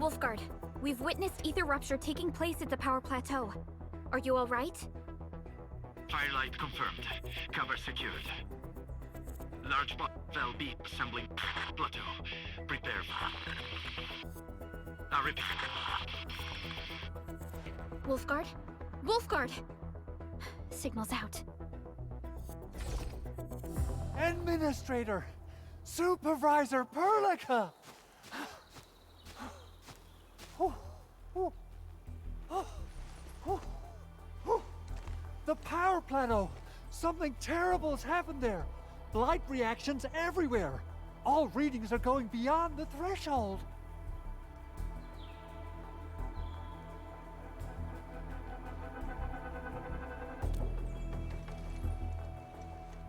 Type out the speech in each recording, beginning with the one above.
Wolfguard, we've witnessed ether rupture taking place at the power plateau. Are you all right? Firelight confirmed. Cover secured. Large bot will be assembling plateau. Prepare for... I repeat. Wolfguard? Wolfguard! Signal's out. Administrator! Supervisor Perlica! The power plateau! Something terrible's happened there! Blight reactions everywhere! All readings are going beyond the threshold!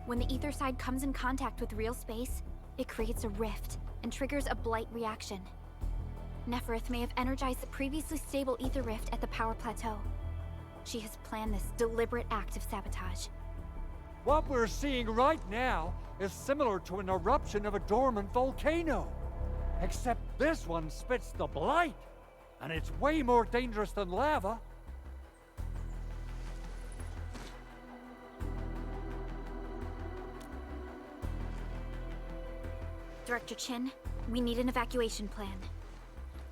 When the ether side comes in contact with real space, it creates a rift and triggers a blight reaction. Neferith may have energized the previously stable ether rift at the power plateau. She has planned this deliberate act of sabotage. What we're seeing right now is similar to an eruption of a dormant volcano. Except this one spits the blight, and it's way more dangerous than lava. Director Chin, we need an evacuation plan.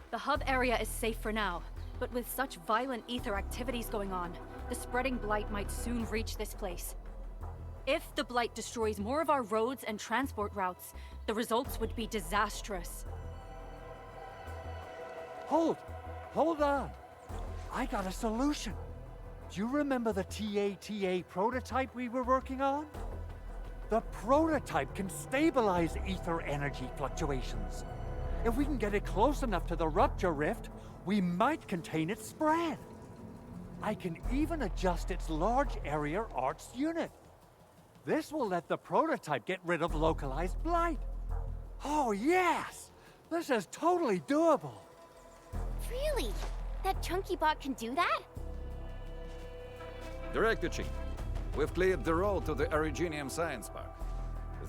The hub area is safe for now, but with such violent ether activities going on, the spreading blight might soon reach this place. If the blight destroys more of our roads and transport routes, the results would be disastrous. Hold on. I got a solution. Do you remember the TATA prototype we were working on? The prototype can stabilize ether energy fluctuations. If we can get it close enough to the rupture rift, we might contain its spread. I can even adjust its large area arts unit. This will let the prototype get rid of localized blight. Oh yes! This is totally doable. Really? That chunky bot can do that? Director Chin, we've cleared the road to the Originium Science Park.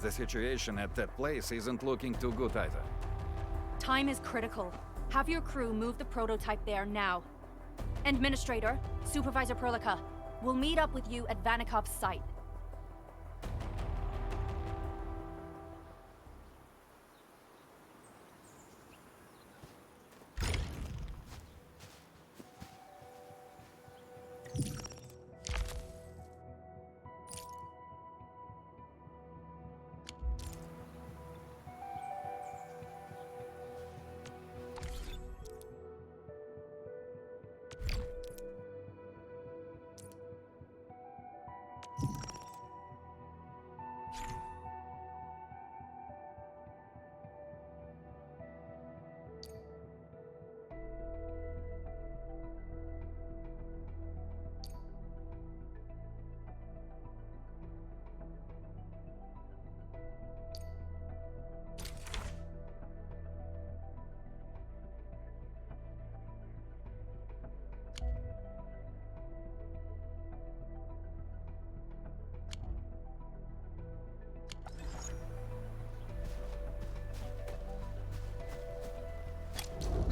The situation at that place isn't looking too good either. Time is critical. Have your crew move the prototype there now. Administrator, Supervisor Perlica, we'll meet up with you at Vanikov's site.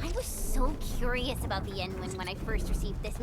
I was so curious about the N-Wing when I first received this.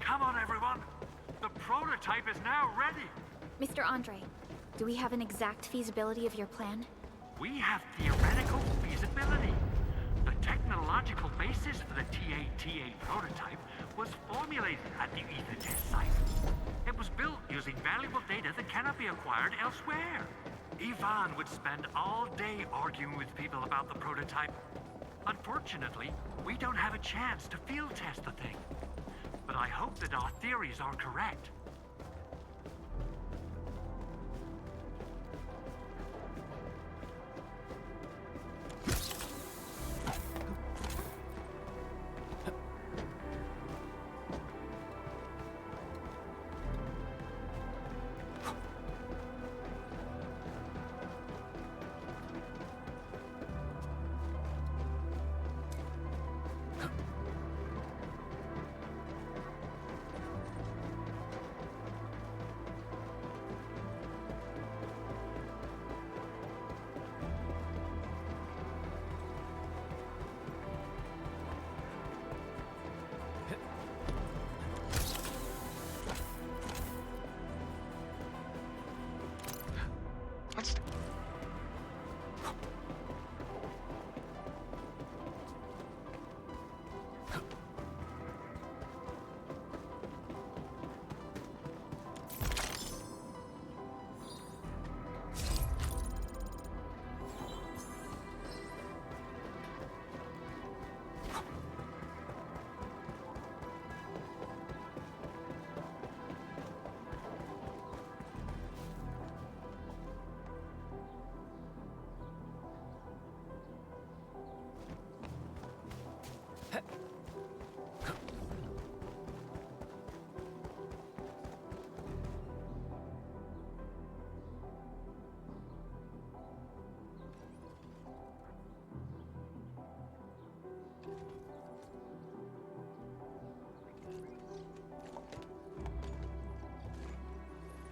Come on, everyone! The prototype is now ready! Mr. Andre, do we have an exact feasibility of your plan? We have theoretical feasibility. The technological basis for the TA prototype was formulated at the Ether test site. It was built using valuable data that cannot be acquired elsewhere. Ivan would spend all day arguing with people about the prototype. Unfortunately, we don't have a chance to field test the thing. But I hope that our theories are correct.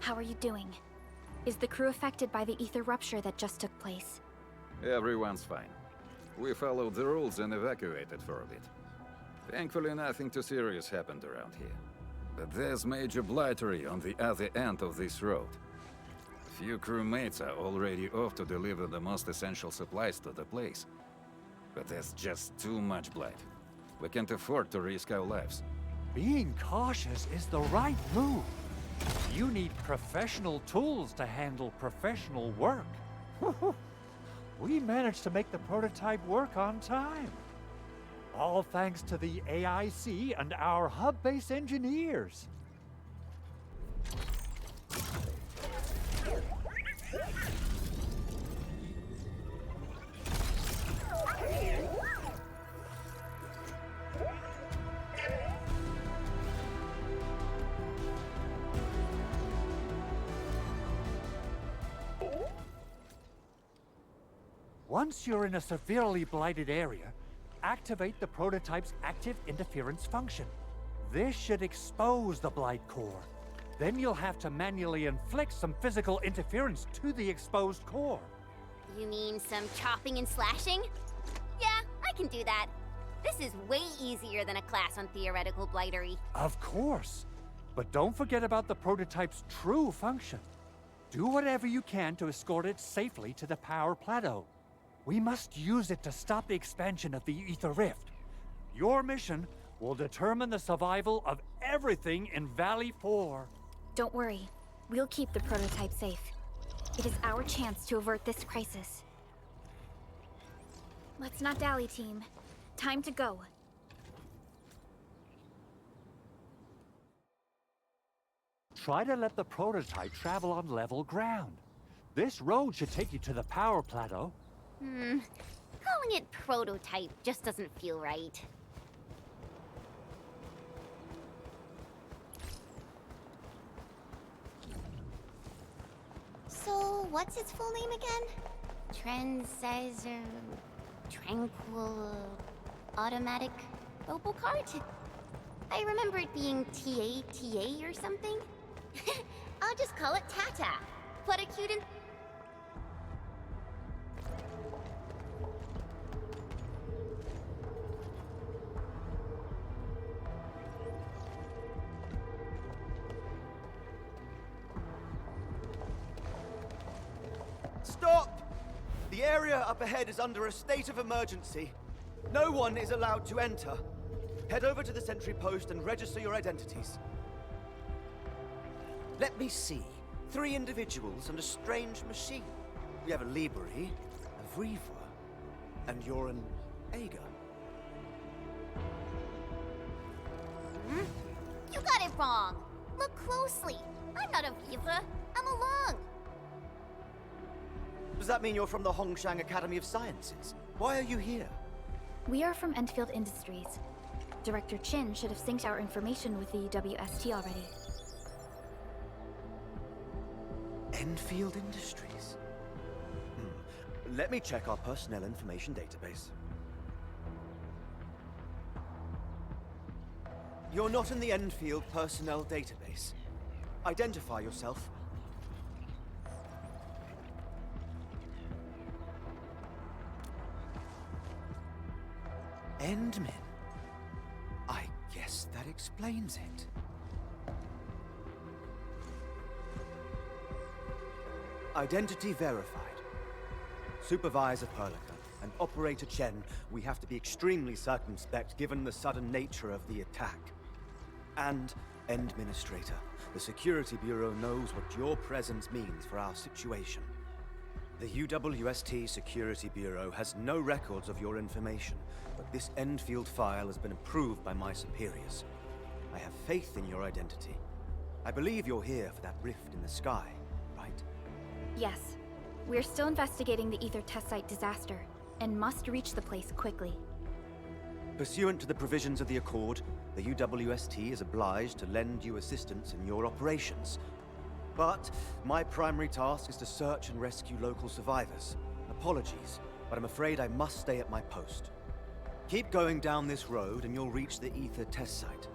How are you doing? Is the crew affected by the ether rupture that just took place? Everyone's fine. We followed the rules and evacuated for a bit. Thankfully, nothing too serious happened around here. But there's major blightery on the other end of this road. Few crewmates are already off to deliver the most essential supplies to the place. But there's just too much blight. We can't afford to risk our lives. Being cautious is the right move. You need professional tools to handle professional work. We managed to make the prototype work on time. All thanks to the AIC and our hub-base engineers. Once you're in a severely blighted area, activate the prototype's active interference function. This should expose the blight core. Then you'll have to manually inflict some physical interference to the exposed core. You mean some chopping and slashing? Yeah, I can do that. This is way easier than a class on theoretical blightery. Of course. But don't forget about the prototype's true function. Do whatever you can to escort it safely to the power plateau. We must use it to stop the expansion of the Ether Rift. Your mission will determine the survival of everything in Valley 4. Don't worry. We'll keep the prototype safe. It is our chance to avert this crisis. Let's not dally, team. Time to go. Try to let the prototype travel on level ground. This road should take you to the power plateau. Calling it prototype just doesn't feel right. So, what's its full name again? Tranquil Automatic Robocart? I remember it being TA or something. I'll just call it Tata. What a cute and... Stop! The area up ahead is under a state of emergency. No one is allowed to enter. Head over to the sentry post and register your identities. Let me see. 3 individuals and a strange machine. We have a Libri, a Vriva, and you're an Ager. You got it wrong. Look closely. I'm not a Viva. I'm a Lung. Does that mean you're from the Hongshang Academy of Sciences? Why are you here? We are from Endfield Industries. Director Chin should have synced our information with the WST already. Enfield Industries? Let me check our personnel information database. You're not in the Enfield personnel database. Identify yourself. Endmin. I guess that explains it. Identity verified. Supervisor Perlica and Operator Chen, we have to be extremely circumspect given the sudden nature of the attack. And Administrator, the Security Bureau knows what your presence means for our situation. The UWST Security Bureau has no records of your information, but this Enfield file has been approved by my superiors. I have faith in your identity. I believe you're here for that rift in the sky, right? Yes. We're still investigating the Ether test site disaster, and must reach the place quickly. Pursuant to the provisions of the Accord, the UWST is obliged to lend you assistance in your operations. But my primary task is to search and rescue local survivors. Apologies, but I'm afraid I must stay at my post. Keep going down this road and you'll reach the Ether test site.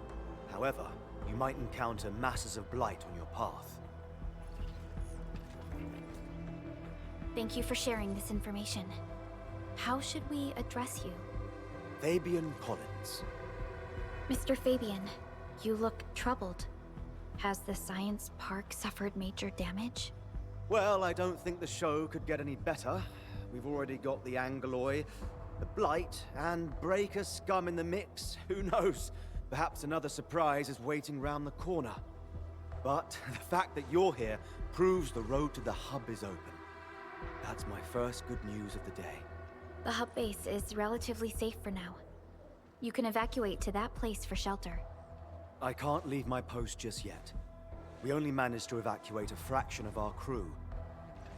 However, you might encounter masses of blight on your path. Thank you for sharing this information. How should we address you? Fabian Collins. Mr. Fabian, you look troubled. Has the science park suffered major damage? Well, I don't think the show could get any better. We've already got the Angeloy, the Blight, and Breaker scum in the mix. Who knows? Perhaps another surprise is waiting round the corner. But the fact that you're here proves the road to the hub is open. That's my first good news of the day. The hub base is relatively safe for now. You can evacuate to that place for shelter. I can't leave my post just yet. We only managed to evacuate a fraction of our crew.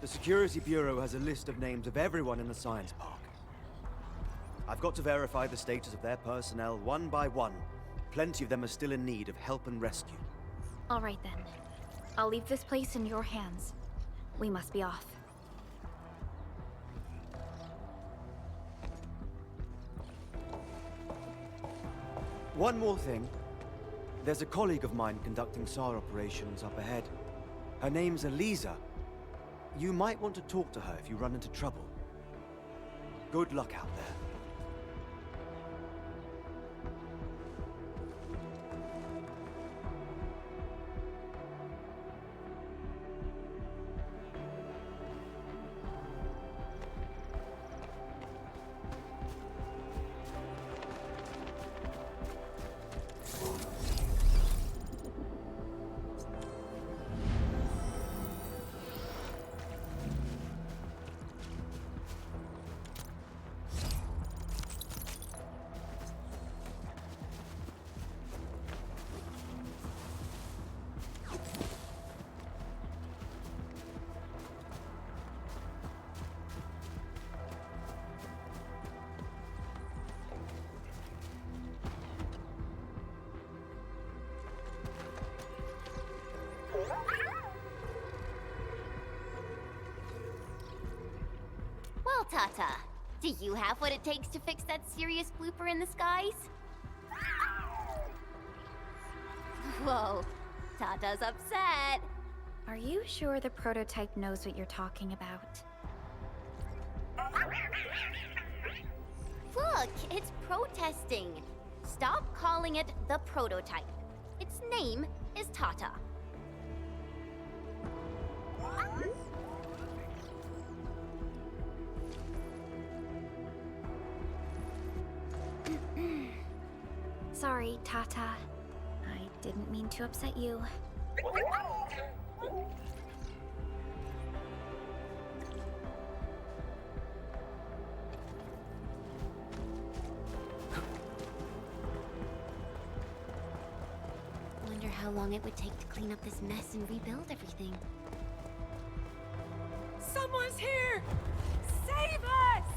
The Security Bureau has a list of names of everyone in the science park. I've got to verify the status of their personnel one by one. Plenty of them are still in need of help and rescue. All right then. I'll leave this place in your hands. We must be off. One more thing. There's a colleague of mine conducting SAR operations up ahead. Her name's Eliza. You might want to talk to her if you run into trouble. Good luck out there. Well, Tata, do you have what it takes to fix that serious blooper in the skies? Whoa, Tata's upset. Are you sure the prototype knows what you're talking about? Look, it's protesting. Stop calling it the prototype. Its name is Tata. Sorry, Tata. I didn't mean to upset you. Wonder how long it would take to clean up this mess and rebuild everything. Someone's here! Save us!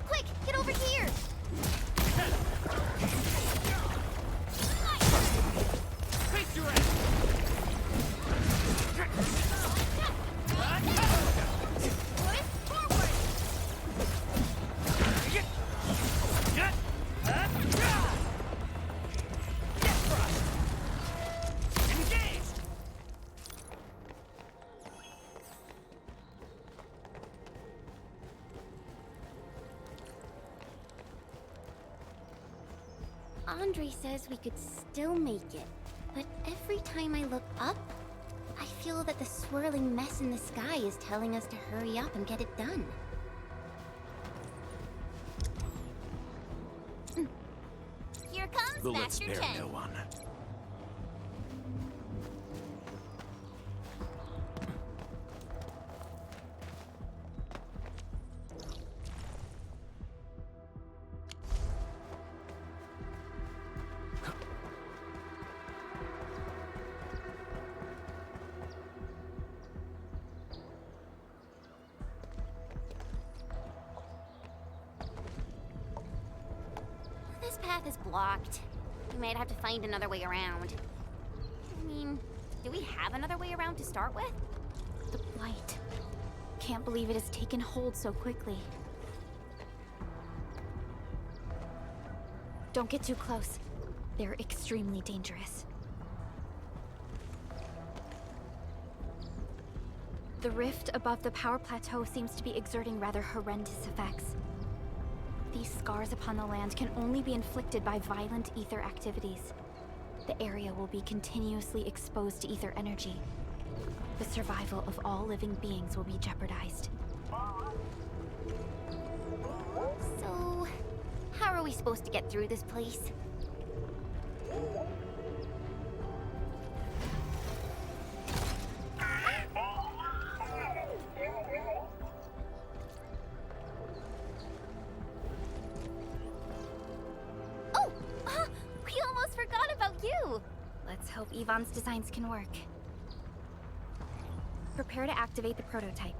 Quick, get over here! Face your ass! Push forward! Engaged! Andre says we could still make it, but every time I look up, I feel that the swirling mess in the sky is telling us to hurry up and get it done. Here comes Bullets Master spare Chen. no one. This path is blocked. We might have to find another way around. I mean, do we have another way around to start with? The blight. Can't believe it has taken hold so quickly. Don't get too close. They're extremely dangerous. The rift above the power plateau seems to be exerting rather horrendous effects. These scars upon the land can only be inflicted by violent ether activities. The area will be continuously exposed to ether energy. The survival of all living beings will be jeopardized. So, how are we supposed to get through this place? Oh! We almost forgot about you! Let's hope Yvonne's designs can work. Prepare to activate the prototype.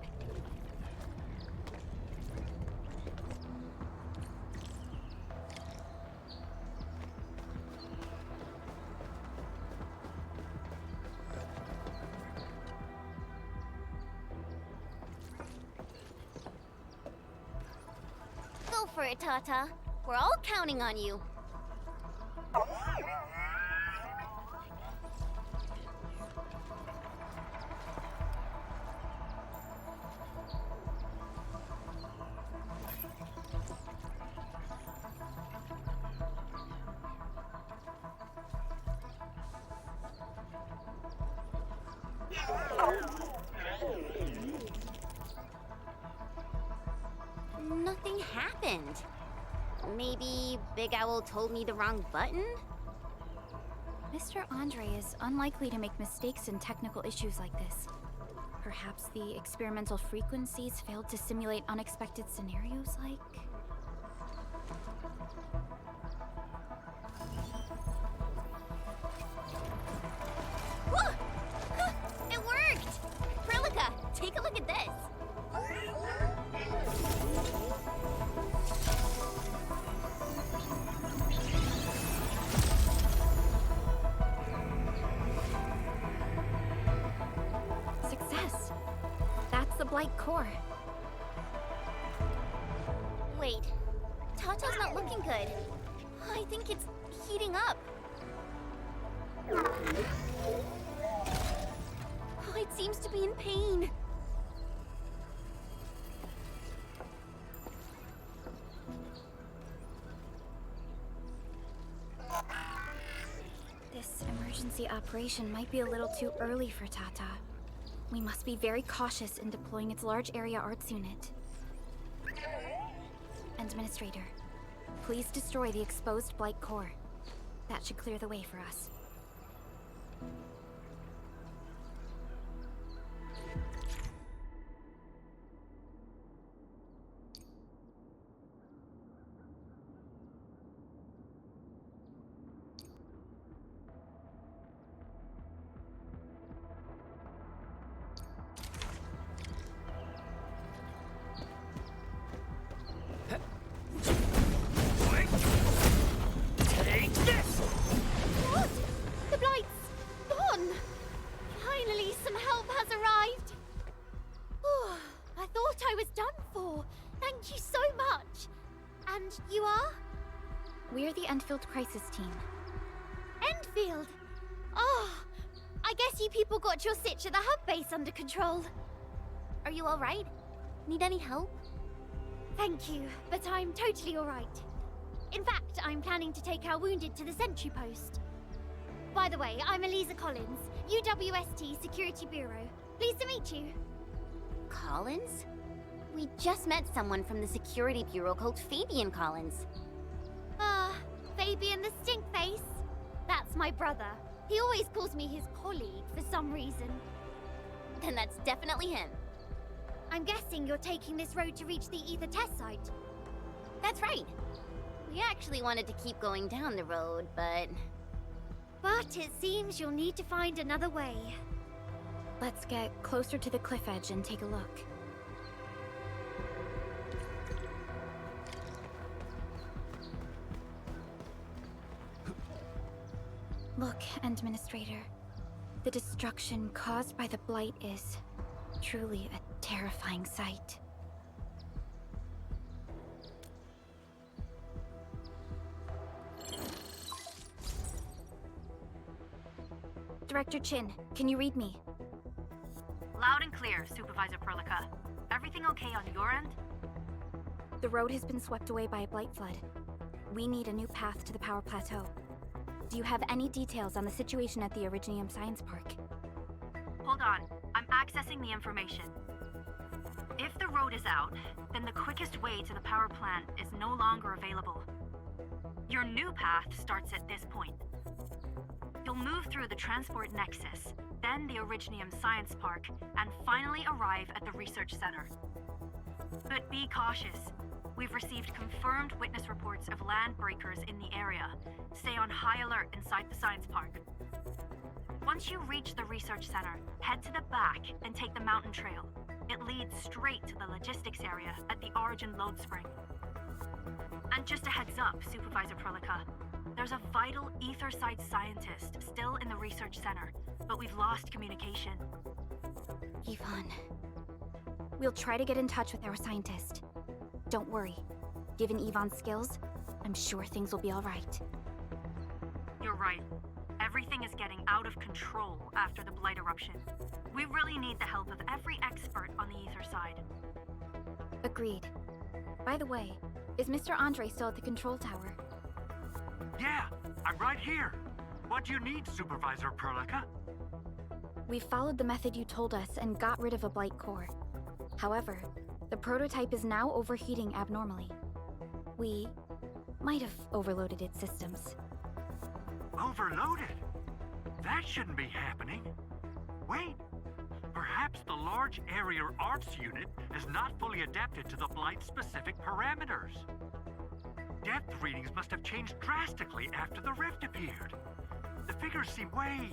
Go for it, Tata. We're all counting on you. Nothing happened. Maybe Big Owl told me the wrong button? Mr. Andre is unlikely to make mistakes in technical issues like this. Perhaps the experimental frequencies failed to simulate unexpected scenarios like... Whoa! Huh, it worked! Prilica, take a look at this. Success! That's the Blight core. Wait, Tata's not looking good. I think it's heating up. I It seems to be in pain. This emergency operation might be a little too early for Tata. We must be very cautious in deploying its large area arts unit. Administrator, please destroy the exposed Blight core. That should clear the way for us. What? The Blight's gone! Finally, some help has arrived! Oh, I thought I was done for. Thank you so much. And you are? We're the Endfield Crisis Team. Endfield! Oh, I guess you people got your sitch at the hub base under control. Are you alright? Need any help? Thank you, but I'm totally alright. In fact, I'm planning to take our wounded to the sentry post. By the way, I'm Eliza Collins, UWST Security Bureau. Pleased to meet you. Collins? We just met someone from the Security Bureau called Fabian Collins. Fabian the Stinkface. That's my brother. He always calls me his colleague for some reason. Then that's definitely him. I'm guessing you're taking this road to reach the Ether test site. That's right. We actually wanted to keep going down the road, but... But it seems you'll need to find another way. Let's get closer to the cliff edge and take a look. Look, Administrator. The destruction caused by the Blight is truly a terrifying sight. Director Chin, can you read me? Loud and clear, Supervisor Perlica. Everything okay on your end? The road has been swept away by a Blight flood. We need a new path to the power plateau. Do you have any details on the situation at the Originium Science Park? Hold on, I'm accessing the information. If the road is out, then the quickest way to the power plant is no longer available. Your new path starts at this point. You'll move through the Transport Nexus, then the Originium Science Park, and finally arrive at the Research Center. But be cautious. We've received confirmed witness reports of land breakers in the area. Stay on high alert inside the Science Park. Once you reach the Research Center, head to the back and take the mountain trail. It leads straight to the logistics area at the Origin Load Spring. And just a heads up, Supervisor Perlica. There's a vital Etherside scientist still in the Research Center, but we've lost communication. Yvonne. We'll try to get in touch with our scientist. Don't worry. Given Yvonne's skills, I'm sure things will be all right. You're right. Everything is getting out of control after the Blight eruption. We really need the help of every expert on the Ether side. Agreed. By the way, is Mr. Andre still at the control tower? Yeah, I'm right here. What do you need, Supervisor Perlica? We followed the method you told us and got rid of a Blight core. However, the prototype is now overheating abnormally. We might have overloaded its systems. Overloaded? That shouldn't be happening. Wait, perhaps the large area arts unit is not fully adapted to the Blight-specific parameters. Depth readings must have changed drastically after the rift appeared. The figures seem way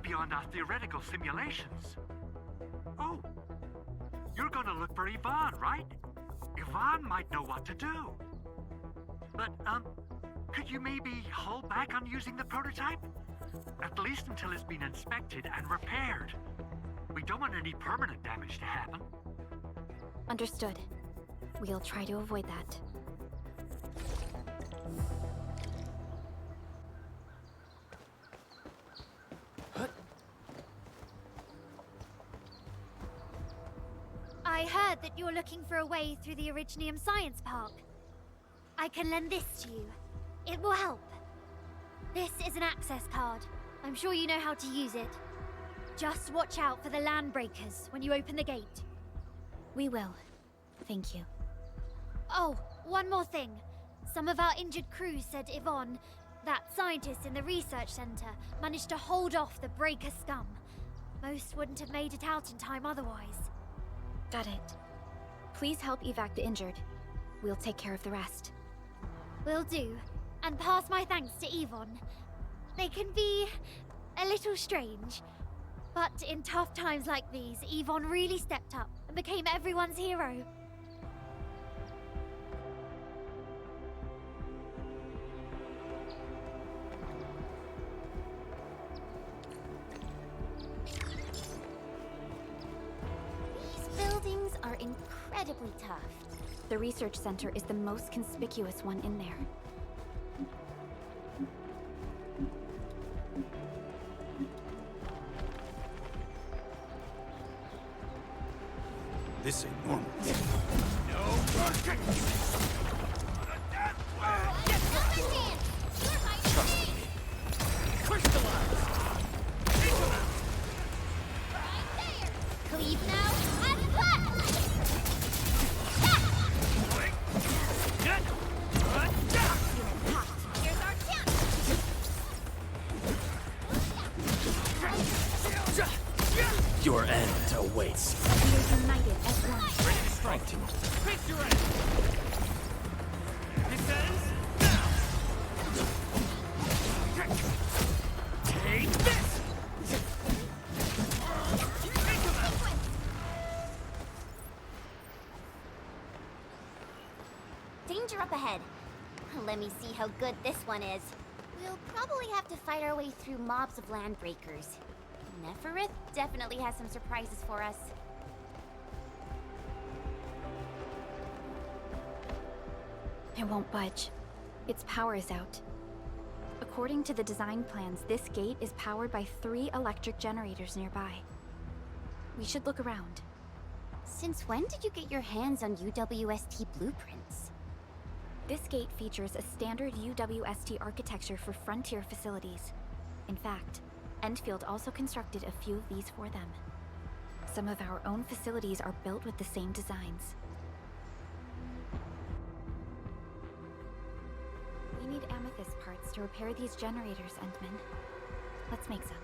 beyond our theoretical simulations. Oh, you're gonna look for Yvonne, right? Yvonne might know what to do. But, could you maybe hold back on using the prototype? At least until it's been inspected and repaired. We don't want any permanent damage to happen. Understood. We'll try to avoid that. I heard that you're looking for a way through the Originium Science Park. I can lend this to you. It will help. This is an access card. I'm sure you know how to use it. Just watch out for the land breakers when you open the gate. We will. Thank you. Oh, one more thing. Some of our injured crew said Yvonne, that scientist in the research center, managed to hold off the breaker scum. Most wouldn't have made it out in time otherwise. Got it. Please help evac the injured. We'll take care of the rest. Will do. And pass my thanks to Yvonne. They can be a little strange. But in tough times like these, Yvonne really stepped up and became everyone's hero. These buildings are incredibly tough. The research center is the most conspicuous one in there. This ain't normal. Cleave now and cut! Here's our chance! Your end awaits. We are united as one. Ready to strike, team. Pick your end! This ends now! Take this! Danger up ahead. Let me see how good this one is. We'll probably have to fight our way through mobs of landbreakers. Neferith definitely has some surprises for us. It won't budge. Its power is out. According to the design plans, this gate is powered by 3 electric generators nearby. We should look around. Since when did you get your hands on UWST blueprints? This gate features a standard UWST architecture for frontier facilities. In fact, Endfield also constructed a few of these for them. Some of our own facilities are built with the same designs. We need amethyst parts to repair these generators, Endman. Let's make some.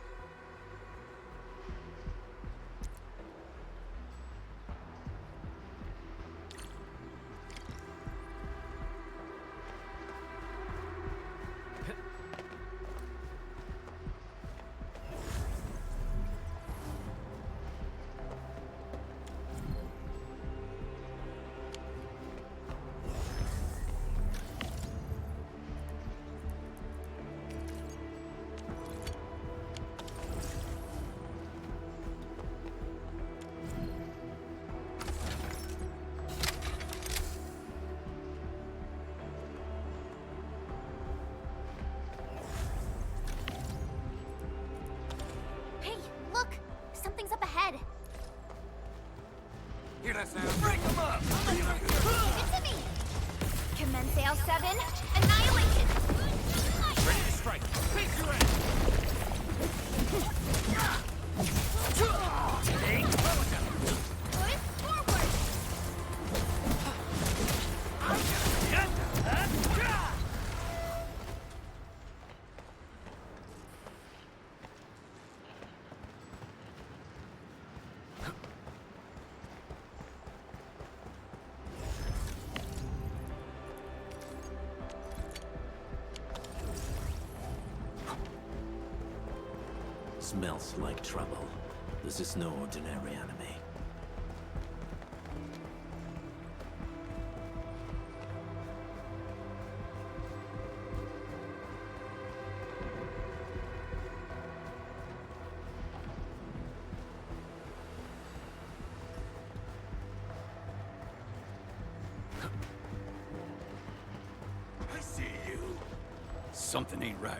Hey, look! Something's up ahead. Hear that sound? Break them up! Give it to me! Commence L7, annihilation! Ready to strike. Pick your end. Take Push forward! Smells like trouble. This is no ordinary enemy. I see you. Something ain't right.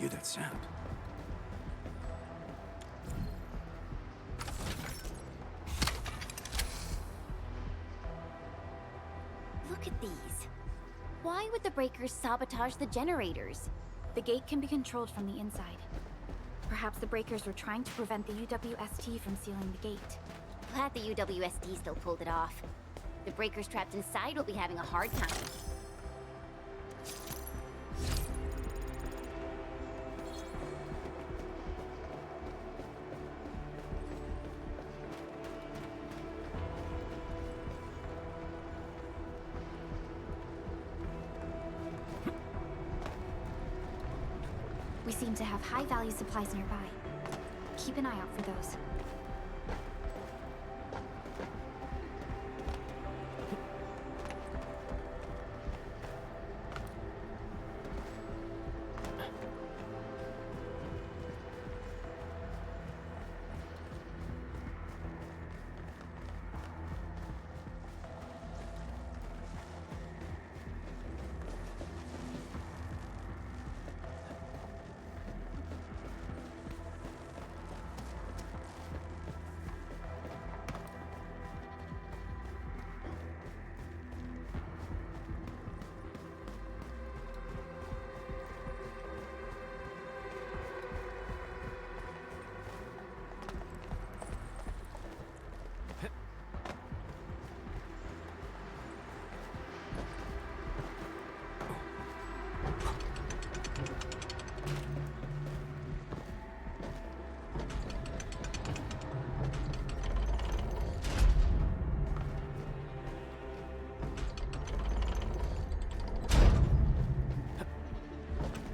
Hear that sound? Look at these. Why would the breakers sabotage the generators? The gate can be controlled from the inside. Perhaps the breakers were trying to prevent the UWST from sealing the gate. Glad the UWSD still pulled it off. The breakers trapped inside will be having a hard time. We seem to have high-value supplies nearby. Keep an eye out for those.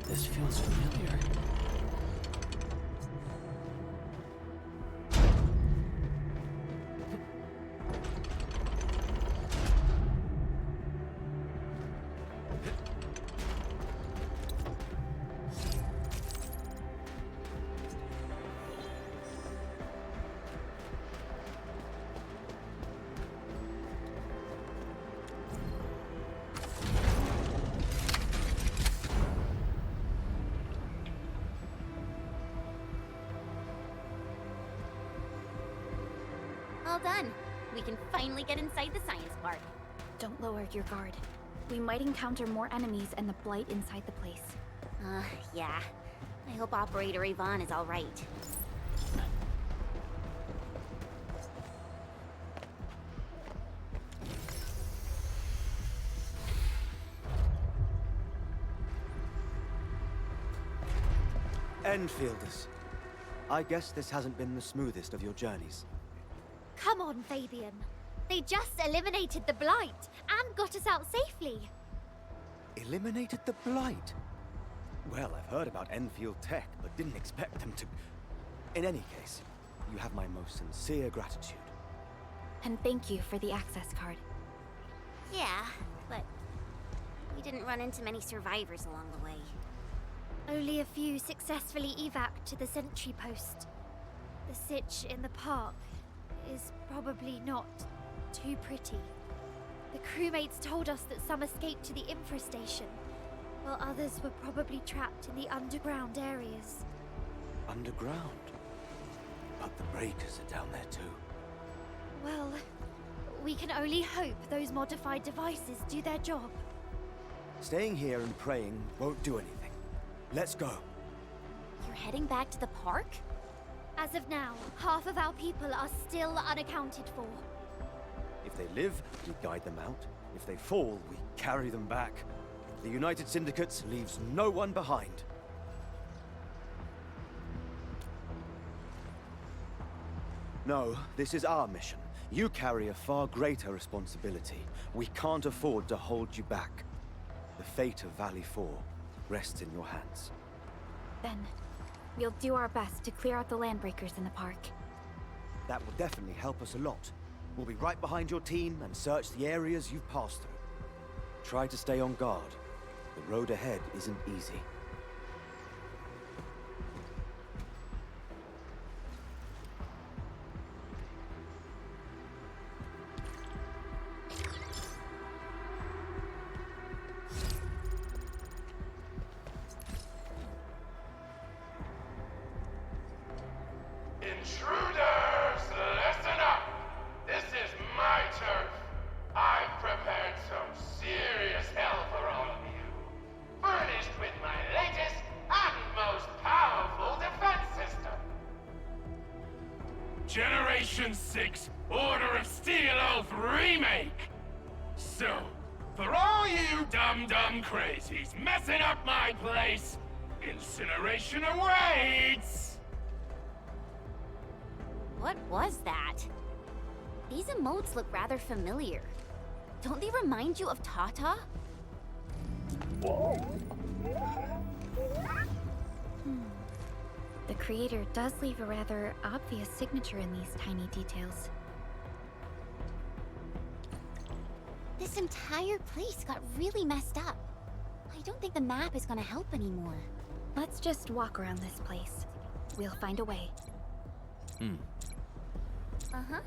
This feels familiar. All done. We can finally get inside the science park. Don't lower your guard. We might encounter more enemies and the Blight inside the place. Yeah. I hope Operator Yvonne is all right. Enfielders. I guess this hasn't been the smoothest of your journeys. Come on, Fabian. They just eliminated the Blight and got us out safely. Eliminated the Blight? Well, I've heard about Enfield tech, but didn't expect them to... In any case, you have my most sincere gratitude. And thank you for the access card. Yeah, but we didn't run into many survivors along the way. Only a few successfully evac'd to the sentry post. The sitch in the park is probably not too pretty. The crewmates told us that some escaped to the infrastation, while others were probably trapped in the underground areas. Underground? But the breakers are down there too. Well, we can only hope those modified devices do their job. Staying here and praying won't do anything. Let's go. You're heading back to the park? As of now, half of our people are still unaccounted for. If they live, we guide them out. If they fall, we carry them back. The United Syndicates leaves no one behind. No, this is our mission. You carry a far greater responsibility. We can't afford to hold you back. The fate of Valley 4 rests in your hands. Then, we'll do our best to clear out the landbreakers in the park. That will definitely help us a lot. We'll be right behind your team and search the areas you've passed through. Try to stay on guard. The road ahead isn't easy. Intruders, listen up! This is my turf. I've prepared some serious hell for all of you. Furnished with my latest and most powerful defense system. Generation 6 Order of Steel Oath Remake! So, for all you dumb crazies messing up my place, incineration awaits! What was that? These emotes look rather familiar. Don't they remind you of Tata? The creator does leave a rather obvious signature in these tiny details. This entire place got really messed up. I don't think the map is gonna help anymore. Let's just walk around this place. We'll find a way. Uh-huh.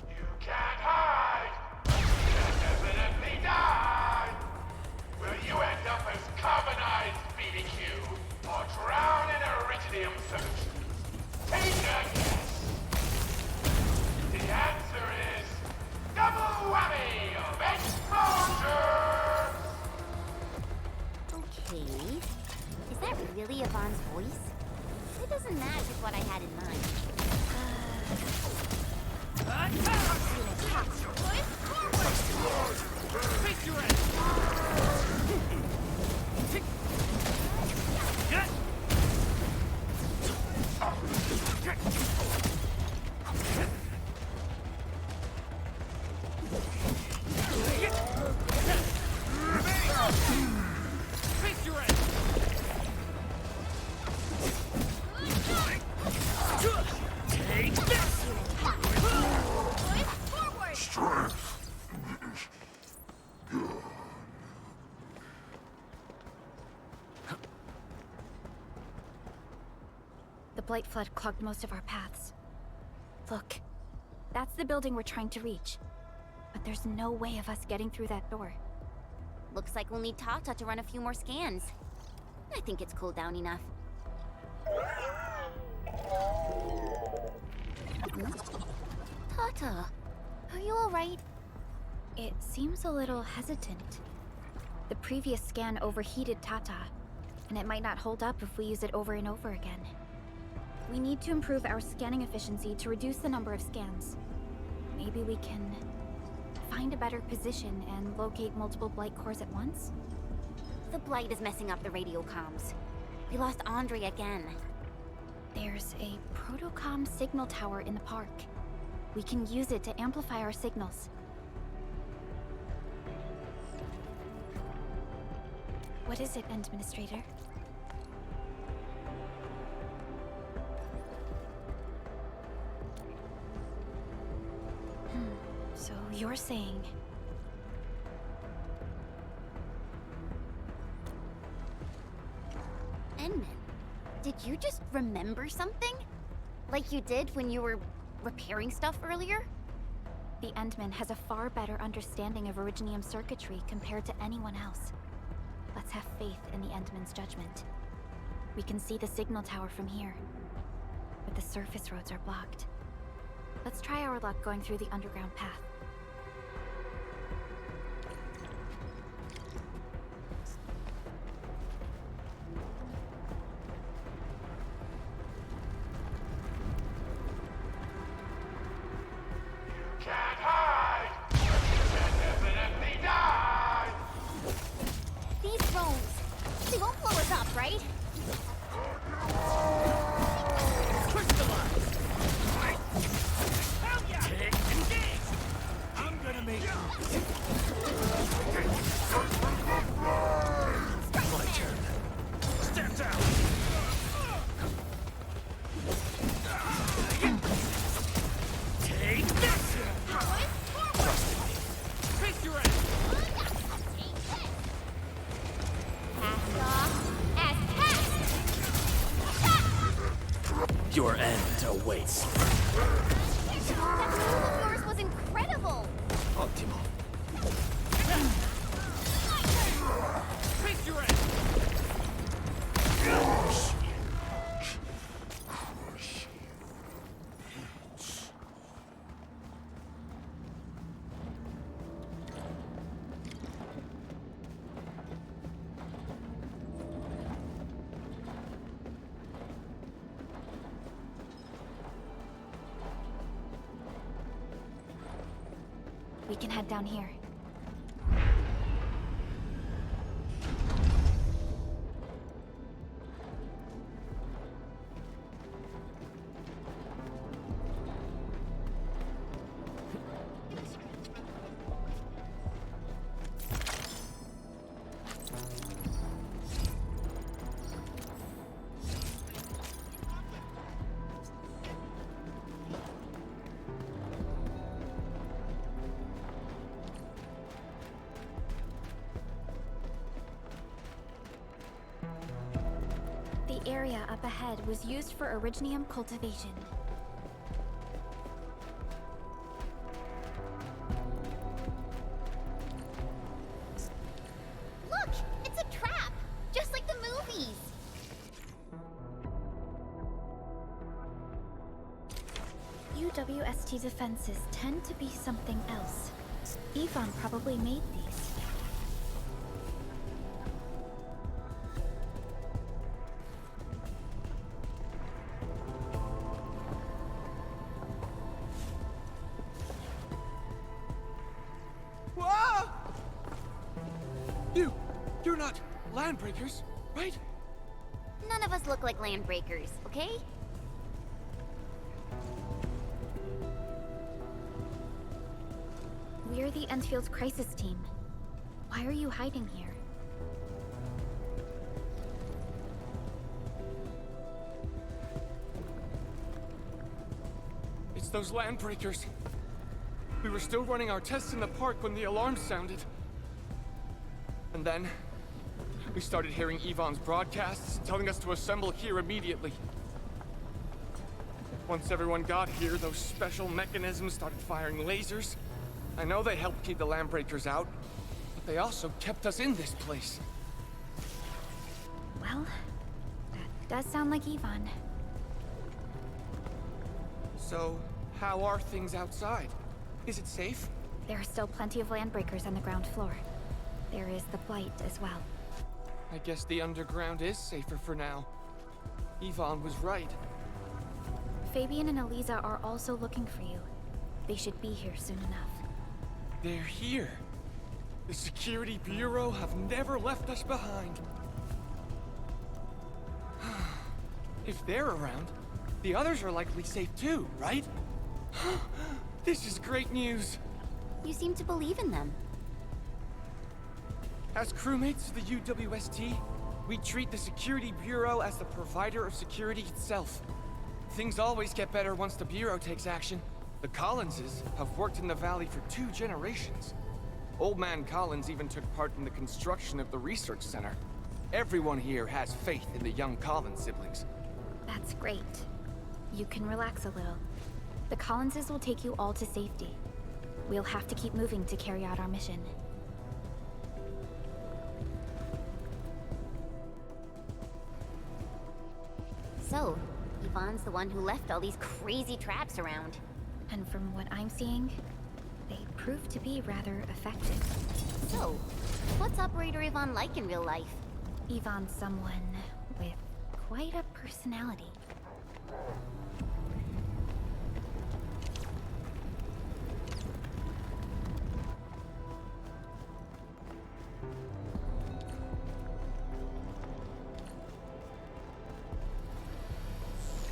You can't hide! You'll definitely die! Will you end up as carbonized BBQ or drown in iridium solution? Take a guess! The answer is double whammy of exposure! Okay. Is that really Yvonne's voice? It doesn't match with what I had in mind. The Blight Flood clogged most of our paths. Look, that's the building we're trying to reach. But there's no way of us getting through that door. Looks like we'll need Tata to run a few more scans. I think it's cooled down enough. Tata, are you alright? It seems a little hesitant. The previous scan overheated Tata, and it might not hold up if we use it over and over again. We need to improve our scanning efficiency to reduce the number of scans. Maybe we can find a better position and locate multiple Blight cores at once? The Blight is messing up the radio comms. We lost Andre again. There's a protocom signal tower in the park. We can use it to amplify our signals. What is it, Administrator? So you're saying... Enman, did you just remember something? Like you did when you were repairing stuff earlier? The Endman has a far better understanding of Originium circuitry compared to anyone else. Let's have faith in the Endman's judgment. We can see the signal tower from here, but the surface roads are blocked. Let's try our luck going through the underground path. Can't hide! You can definitely die! These drones, they won't blow us up, right? I'm gonna make my turn. Step down. Take this. Face your ass. Cast off as cast! Your end awaits. That move of yours was incredible! Optimal. Face your ass! We can head down here. The area up ahead was used for originium cultivation. Look! It's a trap! Just like the movies! UWST defenses tend to be something else. Yvonne probably made these. Whoa! You're not landbreakers, right? None of us look like landbreakers, okay? We're the Endfield crisis team. Why are you hiding here? It's those landbreakers. We were still running our tests in the park when the alarm sounded. And then, we started hearing Yvonne's broadcasts telling us to assemble here immediately. Once everyone got here, those special mechanisms started firing lasers. I know they helped keep the landbreakers out, but they also kept us in this place. Well, that does sound like Yvonne. So, how are things outside? Is it safe? There are still plenty of landbreakers on the ground floor. There is the Blight as well. I guess the underground is safer for now. Yvonne was right. Fabian and Eliza are also looking for you. They should be here soon enough. They're here. The Security Bureau have never left us behind. If they're around, the others are likely safe too, right? This is great news. You seem to believe in them. As crewmates of the UWST, we treat the Security Bureau as the provider of security itself. Things always get better once the Bureau takes action. The Collinses have worked in the Valley for 2 generations. Old Man Collins even took part in the construction of the research center. Everyone here has faith in the young Collins siblings. That's great. You can relax a little. The Collinses will take you all to safety. We'll have to keep moving to carry out our mission. So, Yvonne's the one who left all these crazy traps around. And from what I'm seeing, they prove to be rather effective. So, what's Operator Yvonne like in real life? Yvonne's someone with quite a personality.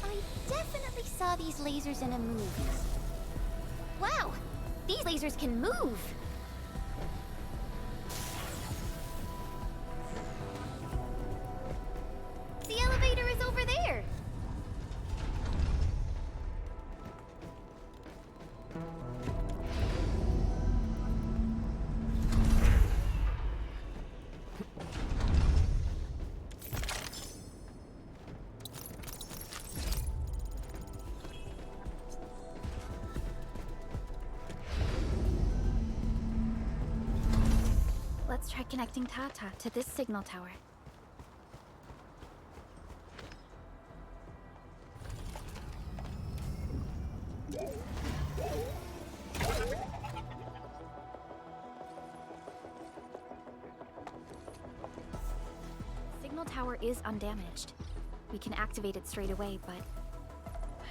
I definitely saw these lasers in a movie. Wow! These lasers can move! The elevator is over there! Let's try connecting Tata to this signal tower. Signal tower is undamaged. We can activate it straight away, but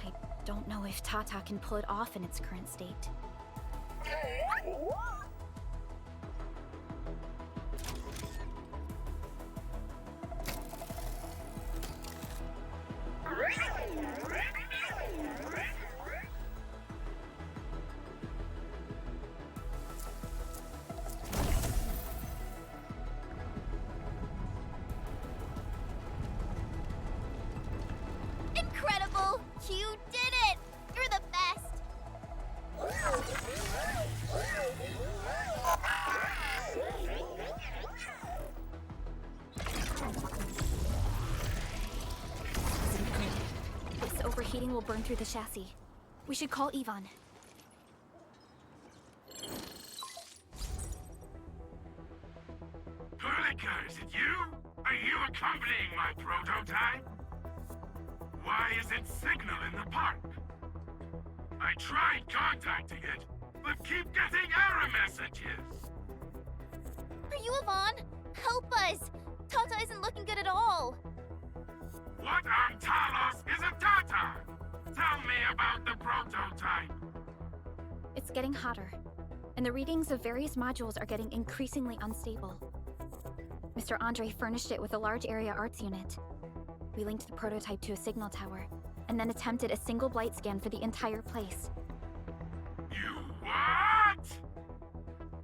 I don't know if Tata can pull it off in its current state. Incredible! You did it! You're the best! This overheating will burn through the chassis. We should call Yvonne. Perlica, is it you? Are you accompanying my prototype? Why isn't signal in the park? I tried contacting it, but keep getting error messages. Are you Yvonne? Help us! Tata isn't looking good at all. What on Talos is a Tata? Tell me about the prototype. It's getting hotter, and the readings of various modules are getting increasingly unstable. Mr. Andre furnished it with a large area arts unit. We linked the prototype to a signal tower, and then attempted a single blight scan for the entire place. You what?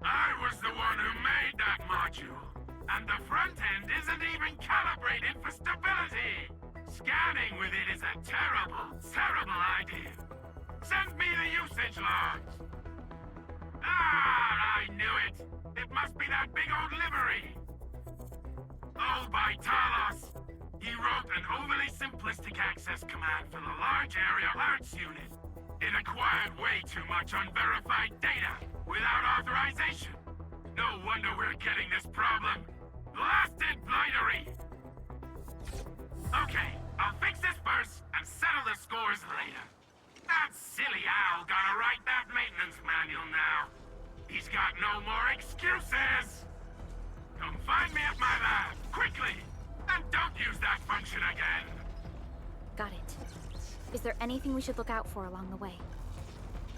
I was the one who made that module, and the front end isn't even calibrated for stability. Scanning with it is a terrible, terrible idea. Send me the usage logs. Ah, I knew it. It must be that big old livery. Owned by Talos. He wrote an overly simplistic access command for the large area arts unit. It acquired way too much unverified data without authorization. No wonder we're getting this problem. Blasted blightery! Okay, I'll fix this first and settle the scores later. That silly owl gotta write that maintenance manual now. He's got no more excuses! Come find me at my lab, quickly! And don't use that function again! Got it. Is there anything we should look out for along the way?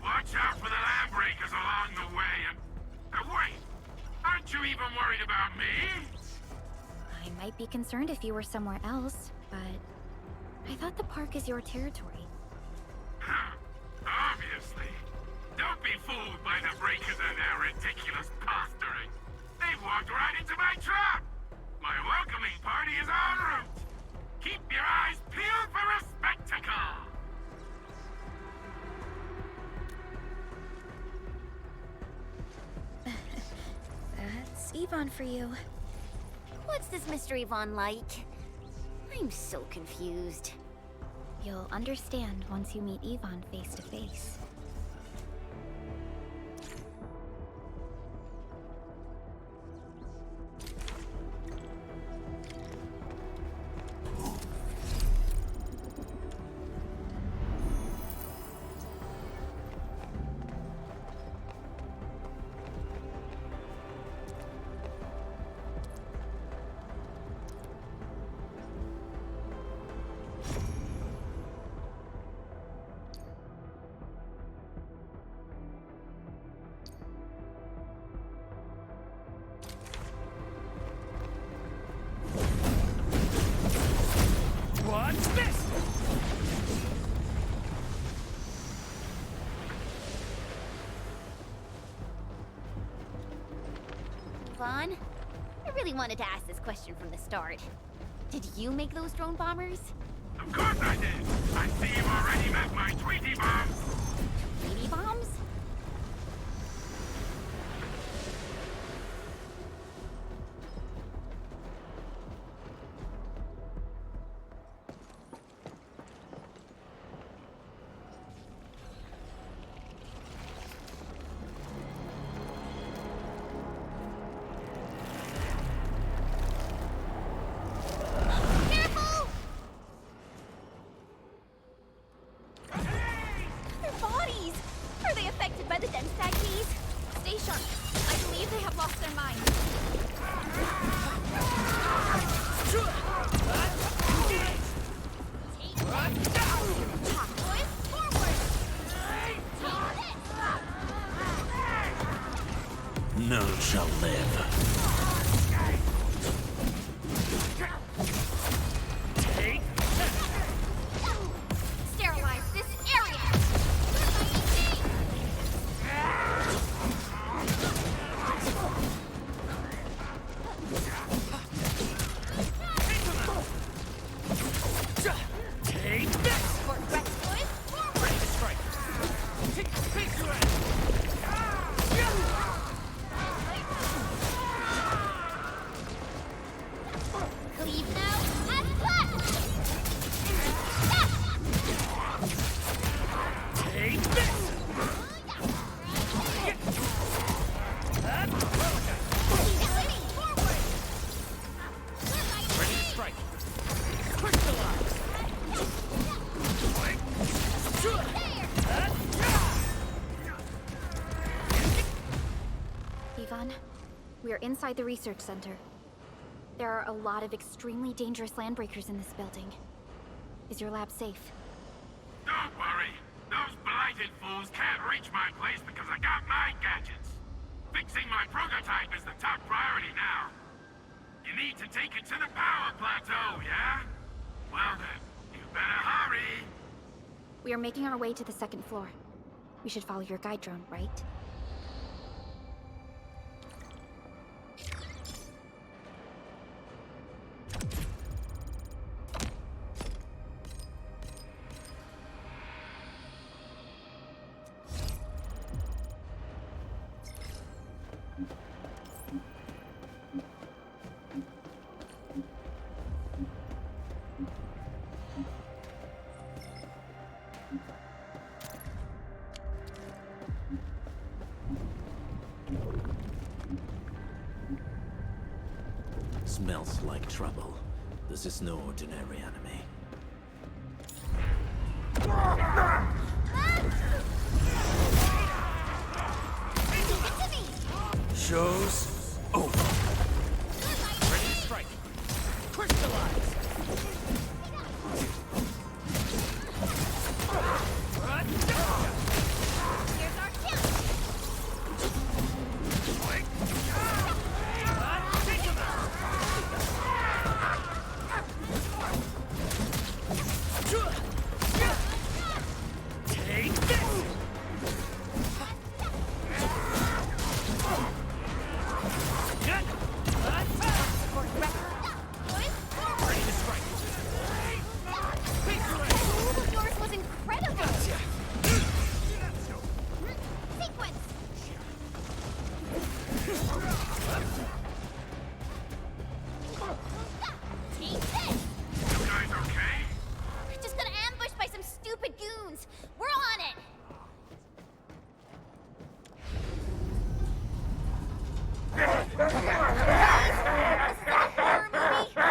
Watch out for the land breakers along the way and... wait! Aren't you even worried about me? I might be concerned if you were somewhere else, but I thought the park is your territory. Obviously. Don't be fooled by the breakers and their ridiculous posturing. They've walked right into my trap! My welcoming party is en route! Keep your eyes peeled for a spectacle! That's Yvonne for you. What's this Mr. Yvonne like? I'm so confused. You'll understand once you meet Yvonne face to face. What's this? Yvonne, I really wanted to ask this question from the start. Did you make those drone bombers? Of course I did! I see you've already met my Tweety bombs! Tweety bombs? spotted them, Staggies. Stay sharp. I believe they have lost their minds. None shall live. Sterilize this area! Take this! For Westwood, forward! Ready to strike. Take your ass. Cleave now, and left! Take this! Ready to strike. Crystallize. Ivan, we are inside the research center. There are a lot of extremely dangerous landbreakers in this building. Is your lab safe? Don't worry. Those blighted fools can't reach my place because I got my gadgets. Fixing my prototype is the top priority now. You need to take it to the power plateau, yeah? Well then, you better hurry. We are making our way to the second floor. We should follow your guide drone, right? Smells like trouble. This is no ordinary enemy. Show's over. Ready to strike. Crystallize. Here's our chance! Take this! Ready to strike. The move of yours was incredible! Sequence! Take this! You guys okay? Just got ambushed by some stupid goons! We're on it! This is a horror movie!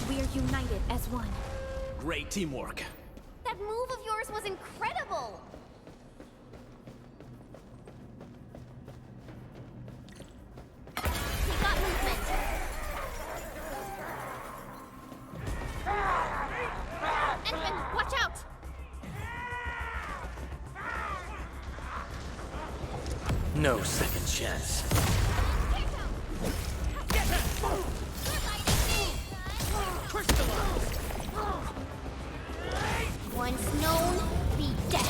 We are united as one. Great teamwork. That move of yours was incredible! We got movement! Edmund, watch out! No second chance. Once known, be dead.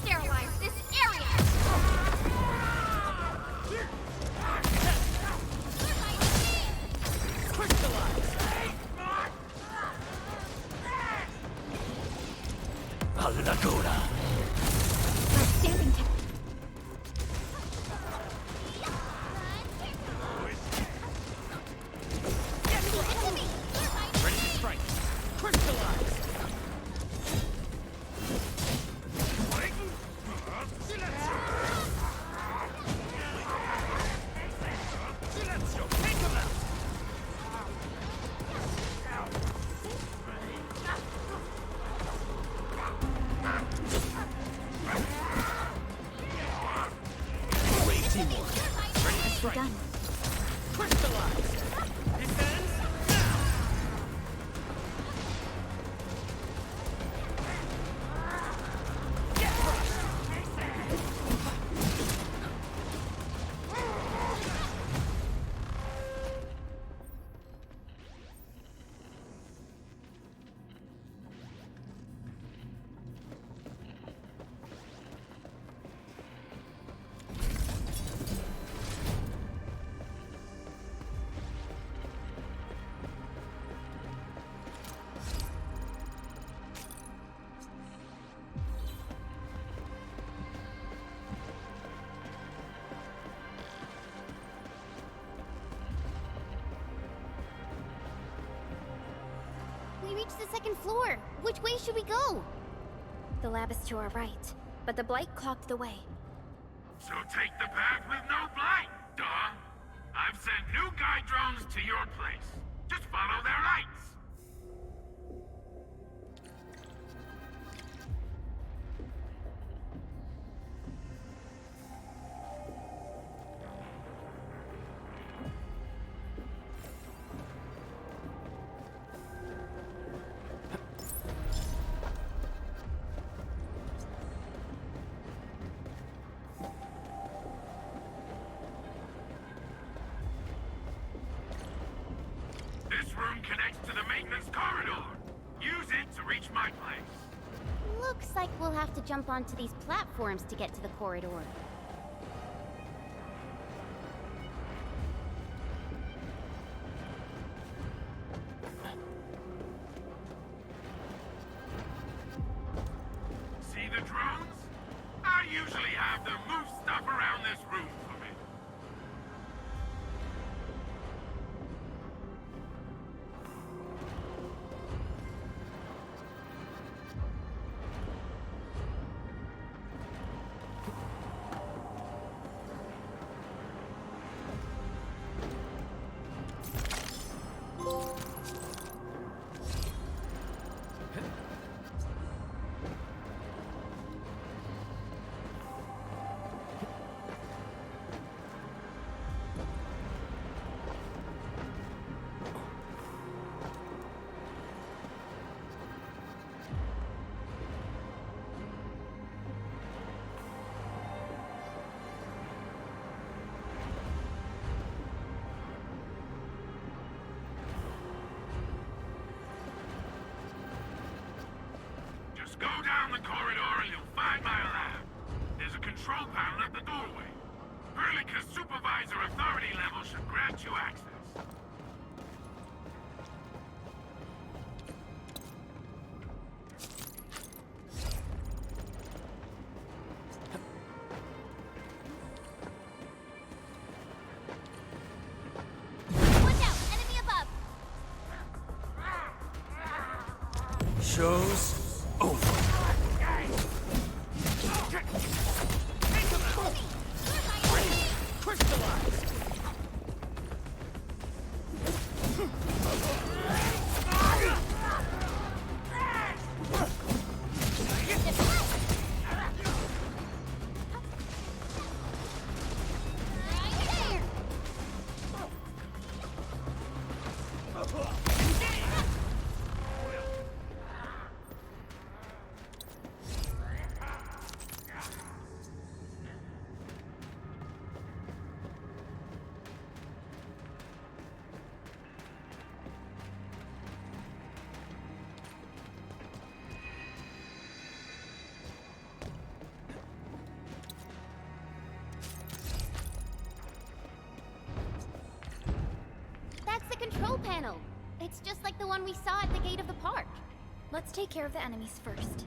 Sterilize this area! Allagora. Stamping tech. Ready to strike. Crystallize! Take him out! Great teamwork. Ready to strike. Begun. Crystallize! This ends now! Get crushed! We reached the second floor. Which way should we go? The lab is to our right, but the blight clogged the way. So take the path with no blight, duh. I've sent new guide drones to your place. Just follow their lights. This room connects to the maintenance corridor. Use it to reach my place. Looks like we'll have to jump onto these platforms to get to the corridor. See the drones? I usually have them move stuff around this room for me. Just go down the corridor and you'll find my lab. There's a control panel at the doorway. Perlica's supervisor authority level should grant you access. Watch out! Enemy above! Show's over. Crystallize! Right there! control panel. It's just like the one we saw at the gate of the park. Let's take care of the enemies first.